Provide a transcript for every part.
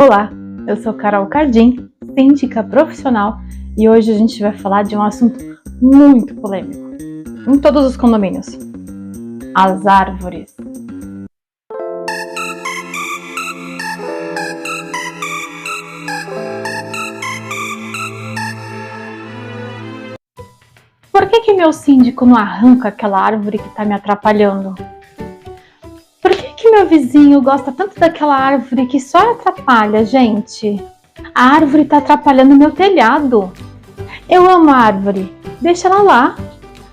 Olá, eu sou Carol Cardim, síndica profissional, e hoje a gente vai falar de um assunto muito polêmico em todos os condomínios: as árvores. Por que meu síndico não arranca aquela árvore que está me atrapalhando? Por que meu vizinho gosta tanto daquela árvore que só atrapalha, gente? A árvore está atrapalhando meu telhado. Eu amo a árvore, deixa ela lá.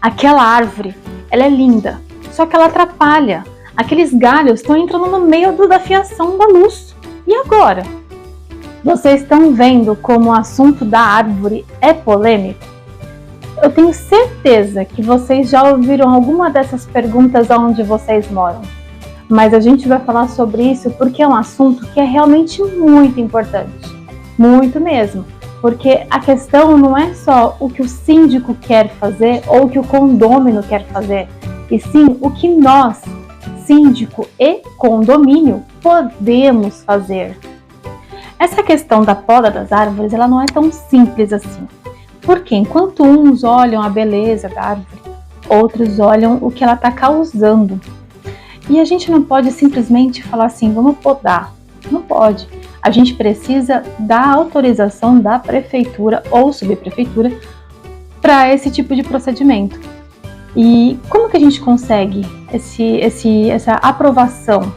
Aquela árvore, ela é linda, só que ela atrapalha. Aqueles galhos estão entrando no meio da fiação da luz. E agora? Vocês estão vendo como o assunto da árvore é polêmico? Eu tenho certeza que vocês já ouviram alguma dessas perguntas onde vocês moram. Mas a gente vai falar sobre isso porque é um assunto que é realmente muito importante. Muito mesmo. Porque a questão não é só o que o síndico quer fazer ou o que o condômino quer fazer, e sim o que nós, síndico e condomínio, podemos fazer. Essa questão da poda das árvores, ela não é tão simples assim. Porque enquanto uns olham a beleza da árvore, outros olham o que ela está causando. E a gente não pode simplesmente falar assim, vamos podar. Não pode. A gente precisa da autorização da prefeitura ou subprefeitura para esse tipo de procedimento. E como que a gente consegue essa aprovação?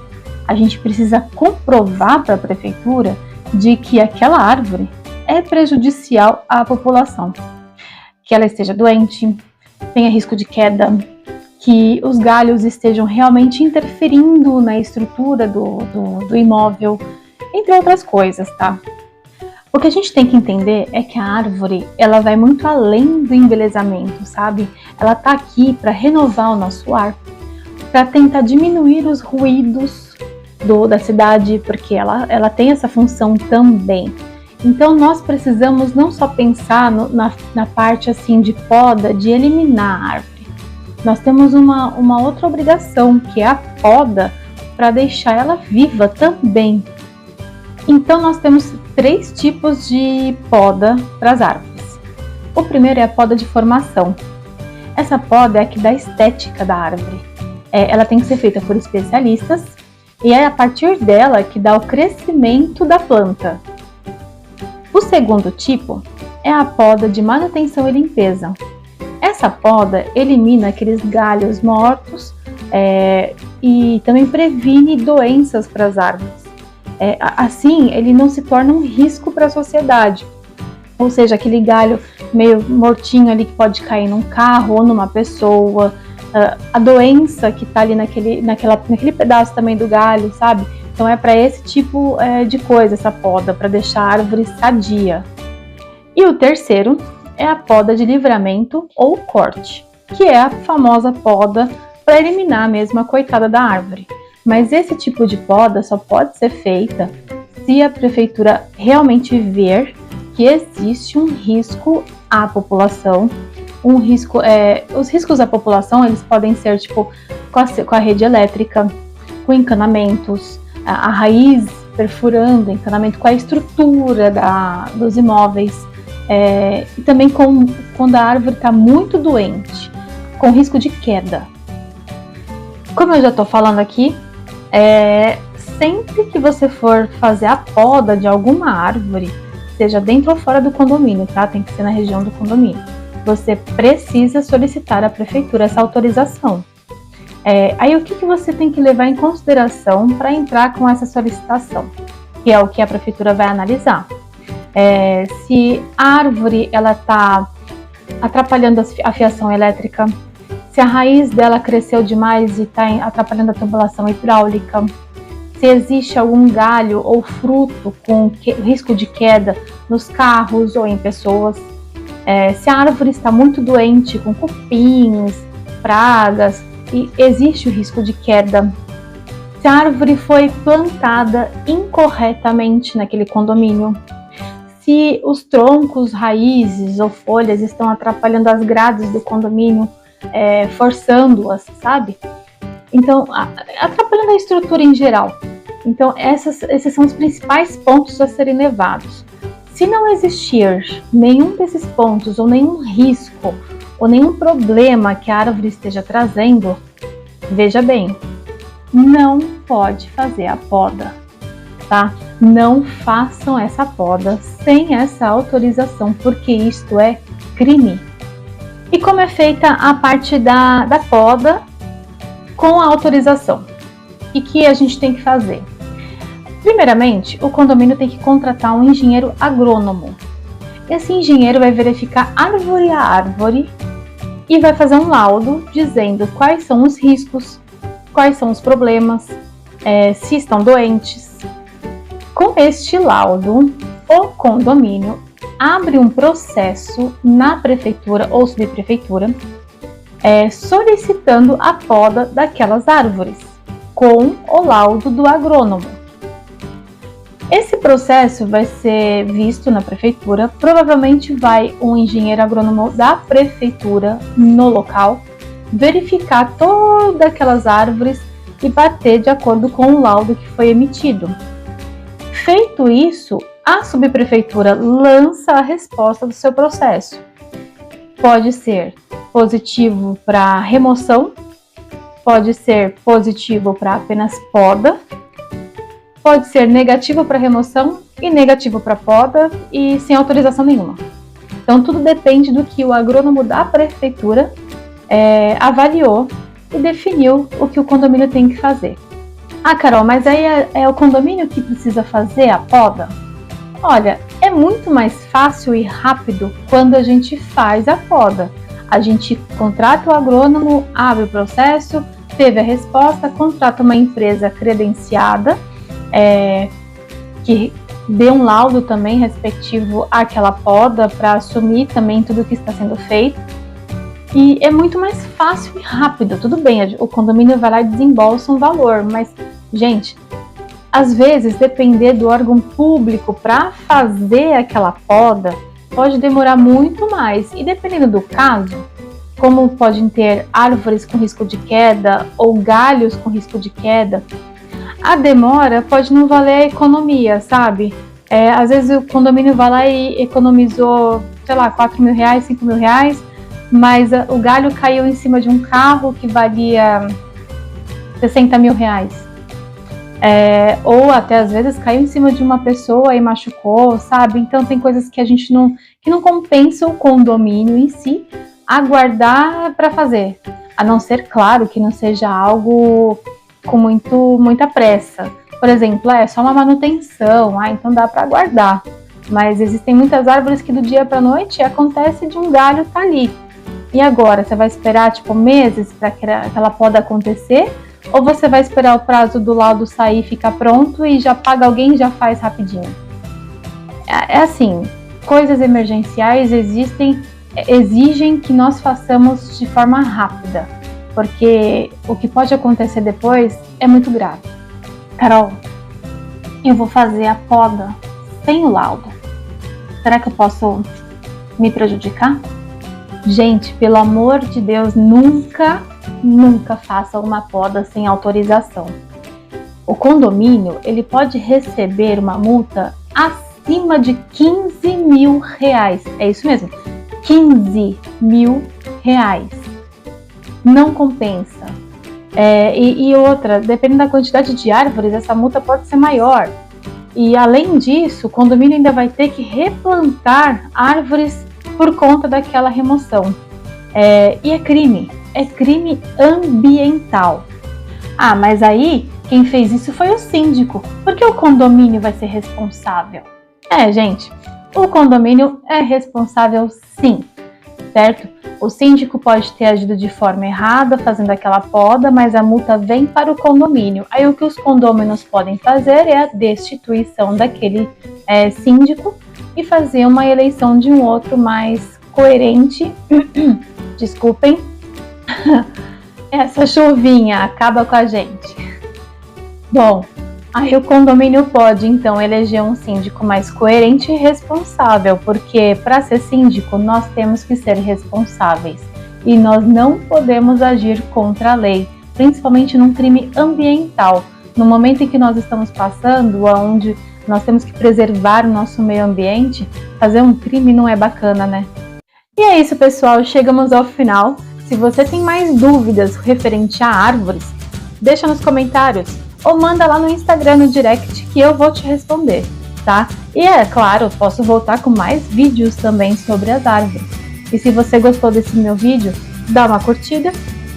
A gente precisa comprovar para a prefeitura de que aquela árvore é prejudicial à população, que ela esteja doente, tenha risco de queda, que os galhos estejam realmente interferindo na estrutura do imóvel, entre outras coisas, tá? O que a gente tem que entender é que a árvore, ela vai muito além do embelezamento, sabe? Ela tá aqui para renovar o nosso ar, para tentar diminuir os ruídos da cidade, porque ela tem essa função também. Então nós precisamos não só pensar na parte assim de poda, de eliminar a árvore. Nós temos uma outra obrigação, que é a poda, para deixar ela viva também. Então nós temos 3 tipos de poda para as árvores. O primeiro é a poda de formação. Essa poda é a que dá a estética da árvore. Ela tem que ser feita por especialistas e é a partir dela que dá o crescimento da planta. O segundo tipo é a poda de manutenção e limpeza. Essa poda elimina aqueles galhos mortos e também previne doenças para as árvores. Assim, ele não se torna um risco para a sociedade. Ou seja, aquele galho meio mortinho ali que pode cair num carro ou numa pessoa, a doença que está ali naquele pedaço também do galho, sabe? Então é para esse tipo de coisa essa poda, para deixar a árvore sadia. E o terceiro é a poda de livramento ou corte, que é a famosa poda para eliminar mesmo a coitada da árvore. Mas esse tipo de poda só pode ser feita se a prefeitura realmente ver que existe um risco à população. Os riscos à população, eles podem ser tipo com a rede elétrica, com encanamentos, a raiz perfurando o encanamento, com a estrutura dos imóveis, e também quando a árvore está muito doente, com risco de queda. Como eu já estou falando aqui, sempre que você for fazer a poda de alguma árvore, seja dentro ou fora do condomínio, tá? Tem que ser na região do condomínio. Você precisa solicitar à prefeitura essa autorização. Aí o que você tem que levar em consideração para entrar com essa solicitação? Que é o que a prefeitura vai analisar. Se a árvore está atrapalhando a fiação elétrica, se a raiz dela cresceu demais e está atrapalhando a tubulação hidráulica, se existe algum galho ou fruto com risco de queda nos carros ou em pessoas, se a árvore está muito doente, com cupins, pragas, e existe o risco de queda, se a árvore foi plantada incorretamente naquele condomínio, se os troncos, raízes ou folhas estão atrapalhando as grades do condomínio, forçando-as, sabe? Então, atrapalhando a estrutura em geral. Então, esses são os principais pontos a serem levados. Se não existir nenhum desses pontos, ou nenhum risco, ou nenhum problema que a árvore esteja trazendo, veja bem, não pode fazer a poda, tá? Não façam essa poda sem essa autorização, porque isto é crime. E como é feita a parte da poda com a autorização? E que a gente tem que fazer? Primeiramente, o condomínio tem que contratar um engenheiro agrônomo. Esse engenheiro vai verificar árvore a árvore e vai fazer um laudo dizendo quais são os riscos, quais são os problemas, se estão doentes. Com este laudo, o condomínio abre um processo na prefeitura ou subprefeitura solicitando a poda daquelas árvores, com o laudo do agrônomo. Esse processo vai ser visto na prefeitura, provavelmente vai um engenheiro agrônomo da prefeitura no local, verificar todas aquelas árvores e bater de acordo com o laudo que foi emitido. Feito isso, a subprefeitura lança a resposta do seu processo. Pode ser positivo para remoção, pode ser positivo para apenas poda, pode ser negativo para remoção e negativo para poda e sem autorização nenhuma. Então tudo depende do que o agrônomo da prefeitura avaliou e definiu o que o condomínio tem que fazer. Ah, Carol, mas aí é o condomínio que precisa fazer a poda? Olha, é muito mais fácil e rápido quando a gente faz a poda. A gente contrata o agrônomo, abre o processo, teve a resposta, contrata uma empresa credenciada, que dê um laudo também respectivo àquela poda para assumir também tudo o que está sendo feito. E é muito mais fácil e rápido. Tudo bem, o condomínio vai lá e desembolsa um valor, mas, gente, às vezes, depender do órgão público para fazer aquela poda, pode demorar muito mais. E dependendo do caso, como podem ter árvores com risco de queda ou galhos com risco de queda, a demora pode não valer a economia, sabe? Às vezes o condomínio vai lá e economizou, sei lá, 4 mil reais, 5 mil reais, mas o galho caiu em cima de um carro que valia 60 mil reais. Ou até às vezes caiu em cima de uma pessoa e machucou, sabe? Então tem coisas que a gente que não compensa o condomínio em si aguardar para fazer. A não ser, claro, que não seja algo com muita pressa. Por exemplo, é só uma manutenção, então dá para aguardar. Mas existem muitas árvores que do dia para a noite acontece de um galho estar ali. E agora, você vai esperar meses para aquela poda acontecer? Ou você vai esperar o prazo do laudo sair, ficar pronto e já paga alguém e já faz rapidinho? Assim, coisas emergenciais exigem que nós façamos de forma rápida, porque o que pode acontecer depois é muito grave. Carol, eu vou fazer a poda sem o laudo. Será que eu posso me prejudicar? Gente, pelo amor de Deus, nunca faça uma poda sem autorização. O condomínio, ele pode receber uma multa acima de 15 mil reais. É isso mesmo, 15 mil reais. Não compensa. E outra, dependendo da quantidade de árvores, essa multa pode ser maior. E além disso, o condomínio ainda vai ter que replantar árvores por conta daquela remoção. E é crime ambiental. Ah, mas aí quem fez isso foi o síndico. Por que o condomínio vai ser responsável? Gente, o condomínio é responsável sim, certo? O síndico pode ter agido de forma errada, fazendo aquela poda, mas a multa vem para o condomínio. Aí o que os condôminos podem fazer é a destituição daquele síndico e fazer uma eleição de um outro mais coerente. Desculpem, essa chuvinha acaba com a gente. Bom, aí o condomínio pode então eleger um síndico mais coerente e responsável, porque para ser síndico nós temos que ser responsáveis e nós não podemos agir contra a lei, principalmente num crime ambiental, no momento em que nós estamos passando, onde nós temos que preservar o nosso meio ambiente, fazer um crime não é bacana, né? E é isso, pessoal, chegamos ao final. Se você tem mais dúvidas referente a árvores, deixa nos comentários ou manda lá no Instagram no direct que eu vou te responder, tá? E é claro, posso voltar com mais vídeos também sobre as árvores. E se você gostou desse meu vídeo, dá uma curtida,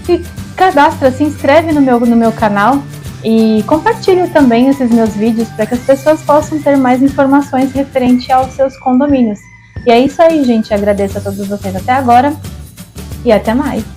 se cadastra, se inscreve no meu canal e compartilha também esses meus vídeos para que as pessoas possam ter mais informações referente aos seus condomínios. E é isso aí, gente. Agradeço a todos vocês até agora e até mais.